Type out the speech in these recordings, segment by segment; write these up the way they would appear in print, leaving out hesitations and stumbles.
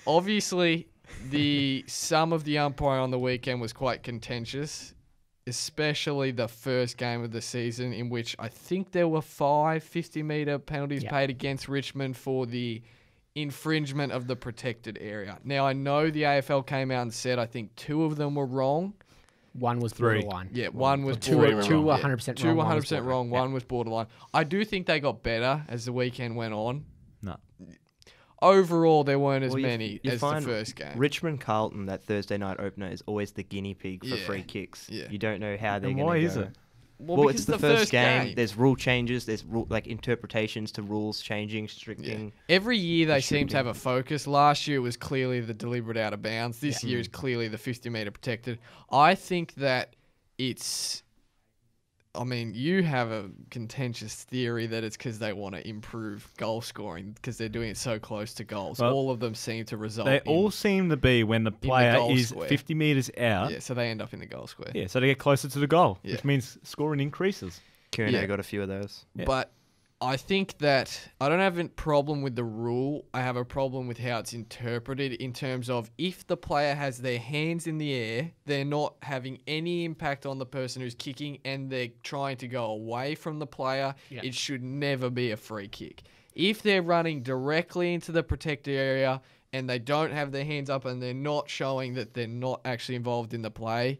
Obviously, some of the umpire on the weekend was quite contentious, especially the first game of the season, in which I think there were 5 50-metre penalties paid against Richmond for the infringement of the protected area. Now, I know the AFL came out and said I think 2 of them were wrong. One was borderline. Yeah, one was two borderline. 100% wrong. 200% wrong. One was borderline. I do think they got better as the weekend went on. No. Overall, there weren't as many as the first game. Richmond Carlton, that Thursday night opener, is always the guinea pig for free kicks. Yeah. You don't know how they're going to go. Why is it? Well, it's the first game. There's rule changes. There's interpretations to rules changing, restricting. Yeah. Every year they seem to have a focus. Last year it was clearly the deliberate out of bounds. This year is clearly the 50-metre protected. I think that it's... I mean, you have a contentious theory that it's because they want to improve goal scoring because they're doing it so close to goals. Well, all of them seem to result They all seem to be when the player is square. 50 metres out. Yeah, so they end up in the goal square. Yeah, so they get closer to the goal, which means scoring increases. Kieran got a few of those. Yeah. But I think that I don't have a problem with the rule. I have a problem with how it's interpreted in terms of if the player has their hands in the air, they're not having any impact on the person who's kicking and they're trying to go away from the player, it should never be a free kick. If they're running directly into the protected area and they don't have their hands up and they're not showing that they're not actually involved in the play,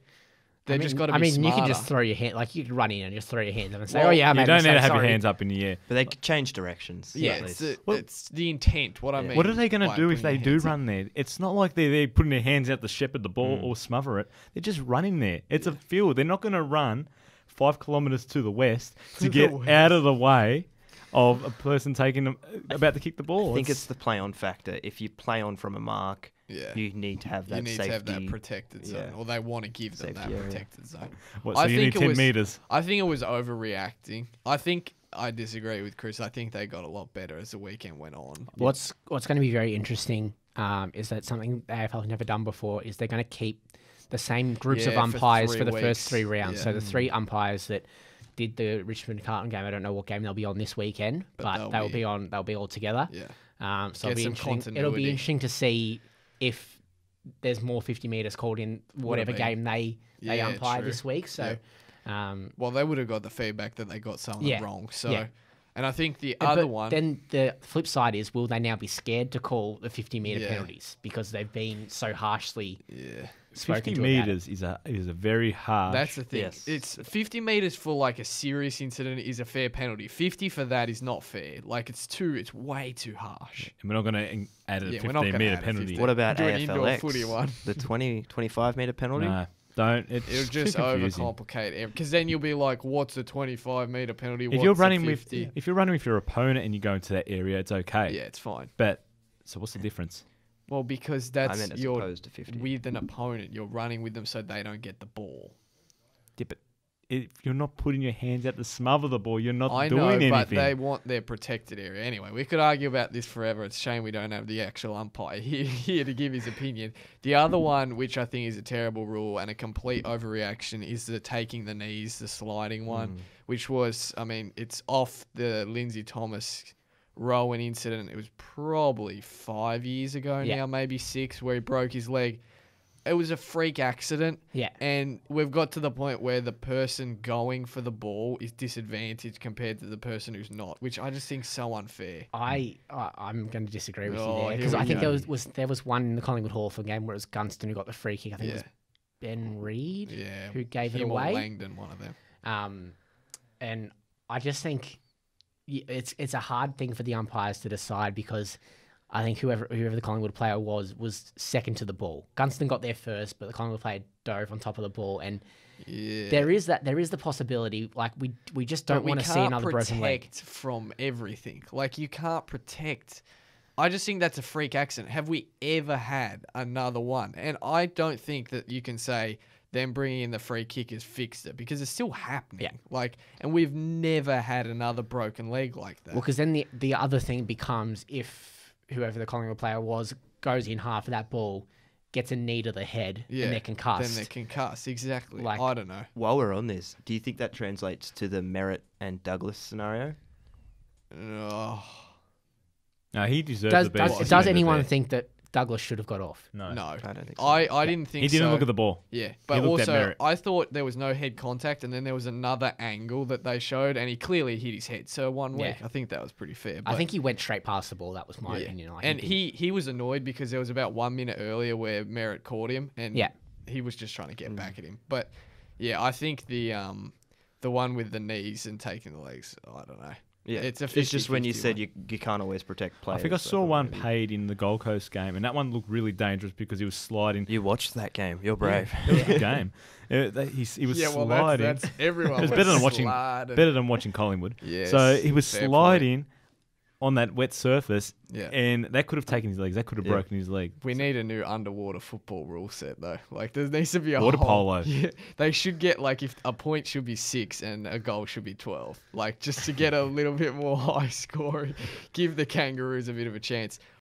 just got to be smarter. You can just throw your hand, like you can run in and just throw your hands up and say, Well, I made You don't need to have sorry. your hands up in the air. But they could change directions. Yeah, it's the intent, what I mean. What are they going to do if they do hands run there? It's not like they're putting their hands out to shepherd the ball or smother it. They're just running there. It's a field. They're not going to run 5 kilometres to the west to get out of the way of a person about to kick the ball. I think it's the play on factor. If you play on from a mark, you need to have that safety. You need to have that protected zone, or they want to give them that protected zone. So you need 10 metres? I think it was overreacting. I think I disagree with Chris. I think they got a lot better as the weekend went on. What's going to be very interesting is that something the AFL has never done before is they're going to keep the same groups of umpires for the first 3 rounds. Yeah. So the 3 umpires that did the Richmond Carlton game, I don't know what game they'll be on this weekend, but they'll be all together. Yeah. So it'll be interesting to see if there's more 50 metres called in whatever game they umpire this week. So, well, they would have got the feedback that they got some of them wrong. So, and I think the other one. Then the flip side is, will they now be scared to call the 50-metre penalties because they've been so harshly? 50 metres is a very harsh. That's the thing. Yes. It's 50 metres for like a serious incident is a fair penalty. 50 for that is not fair. Like it's way too harsh. And we're not going to add a 15-metre penalty. What about do an indoor footy one? The 25-metre penalty? No, don't. It'll just overcomplicate it because then you'll be like, what's a 25-metre penalty? If you're running with your opponent and you go into that area, it's okay. Yeah, it's fine. But so what's the difference? Well, because that's you're opposed to 50. With an opponent, you're running with them so they don't get the ball. Yeah, but if you're not putting your hands out to smother the ball, you're not doing anything. But they want their protected area. Anyway, we could argue about this forever. It's a shame we don't have the actual umpire here to give his opinion. The other one, which I think is a terrible rule and a complete overreaction, is the taking the knees, the sliding one, which was, it's off the Lindsay Thomas Rowan incident. It was probably 5 years ago now, maybe 6, where he broke his leg. It was a freak accident. Yeah. And we've got to the point where the person going for the ball is disadvantaged compared to the person who's not, which I just think is so unfair. I'm going to disagree with you there because I think there was one in the Collingwood Hall for a game where it was Gunston who got the free kick. I think it was Ben Reid who gave it away. Langdon, one of them. And I just think it's a hard thing for the umpires to decide because I think whoever the Collingwood player was second to the ball. Gunston got there first, but the Collingwood player dove on top of the ball, and there is the possibility. Like we just don't want to see another broken leg. Protect from everything. Like you can't protect. I just think that's a freak accident. Have we ever had another one? And I don't think that you can say them bringing in the free kick has fixed it because it's still happening. Yeah. And we've never had another broken leg like that. Well, because then the other thing becomes if whoever the Collingwood player was goes in half of that ball, gets a knee to the head, and they're concussed. Then they're concussed, exactly. I don't know. While we're on this, do you think that translates to the Merritt and Douglas scenario? Oh. No, he deserves the best. Does anyone think that Douglas should have got off. No. No, I don't think so. I didn't think He didn't so. look at the ball. Yeah, but looked at also Merritt. I thought there was no head contact, and then there was another angle that they showed, and he clearly hit his head. So 1 week, Yeah. I think that was pretty fair. I But, think he went straight past the ball. That was my yeah. opinion. Like, And didn't- he was annoyed because there was about 1 minute earlier where Merritt caught him, and Yeah. he was just trying to get back at him. But yeah, I think the one with the knees and taking the legs, I don't know. Yeah, It's a it's just when you 50-50 said one. you can't always protect players. I think I so saw thought one maybe- paid in the Gold Coast game, and that one looked really dangerous because he was sliding. You watched that game. You're brave. It was a good game. He was Yeah, well, sliding. that's everyone. It was was better than watching sliding. better than watching Collingwood. Yes, so he was fair point. sliding on that wet surface, Yeah. and that could have taken his legs. That could have Yeah. broken his leg. We need a new underwater football rule set though. Like there needs to be a Water whole, polo. Yeah, they should get like if a point should be 6 and a goal should be 12. Like just to get a little bit more high scoring, give the Kangaroos a bit of a chance.